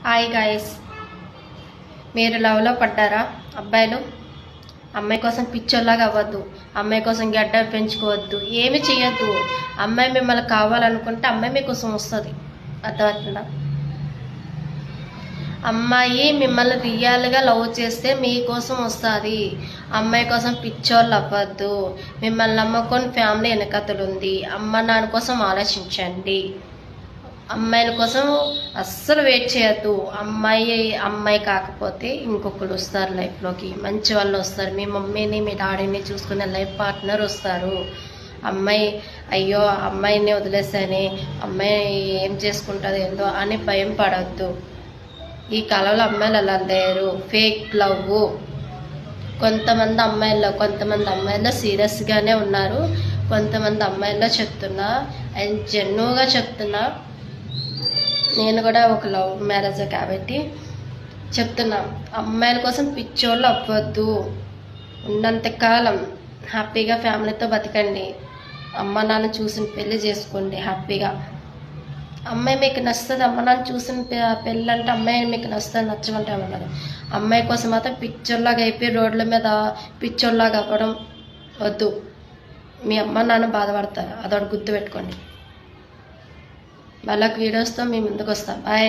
Hi guys, మీరు లవ్లో పడ్డారా? అబ్బాయిలు అమ్మాయి కోసం పిచ్చోళ్ళలాగా అవ్వద్దు, అమ్మాయి కోసం గడ్డ పెంచుకోవద్దు, ఏమి చేయొద్దు. అమ్మాయి మిమ్మల్ని కావాలనుకుంటే అమ్మాయి మీకోసం వస్తుంది. అర్థమవుతుందా? అమ్మాయి మిమ్మల్ని రియల్గా లవ్ చేస్తే మీకోసం వస్తుంది. అమ్మాయి కోసం పిచ్చోళ్ళు అవ్వద్దు. మిమ్మల్ని నమ్ముకొని ఫ్యామిలీ వెనకతలు ఉంది. అమ్మ నాన్న కోసం ఆలోచించండి. అమ్మాయిల కోసం అస్సలు వెయిట్ చేయొద్దు. అమ్మాయి కాకపోతే ఇంకొకరు వస్తారు లైఫ్లోకి, మంచి వాళ్ళు వస్తారు. మీ మమ్మీని మీ డాడీని చూసుకునే లైఫ్ పార్ట్నర్ వస్తారు. అయ్యో అమ్మాయిని వదిలేసాని, అమ్మాయి ఏం చేసుకుంటుంది ఏందో అని భయం పడద్దు. ఈ కాలంలో అమ్మాయిలు అలా లేరు, ఫేక్ లవ్. కొంతమంది అమ్మాయిల్లో సీరియస్గానే ఉన్నారు. కొంతమంది అమ్మాయిల్లో చెప్తున్నా, అండ్ జెన్యున్గా చెప్తున్నా. నేను కూడా ఒక లవ్ మ్యారేజ్ కాబట్టి చెప్తున్నా, అమ్మాయిల కోసం పిచ్చోళ్ళు అవ్వద్దు. ఉన్నంతకాలం హ్యాపీగా ఫ్యామిలీతో బతకండి. అమ్మ నాన్న చూసిన పెళ్ళి చేసుకోండి హ్యాపీగా. అమ్మాయి మీకు నచ్చుతుంది, అమ్మ నాన్న చూసిన పెళ్ళి అంటే అమ్మాయి మీకు నచ్చుతుంది, నచ్చమంటే ఉండదు. అమ్మాయి కోసం మాత్రం పిచ్చోళ్ళలాగా అయిపోయి రోడ్ల మీద పిచ్చోళ్ళలాగా అవ్వడం వద్దు. మీ అమ్మ నాన్న బాధపడతారు, అదొకటి గుర్తుపెట్టుకోండి. మళ్ళీ వీడియోస్తో మీ ముందుకు వస్తాం. బాయ్.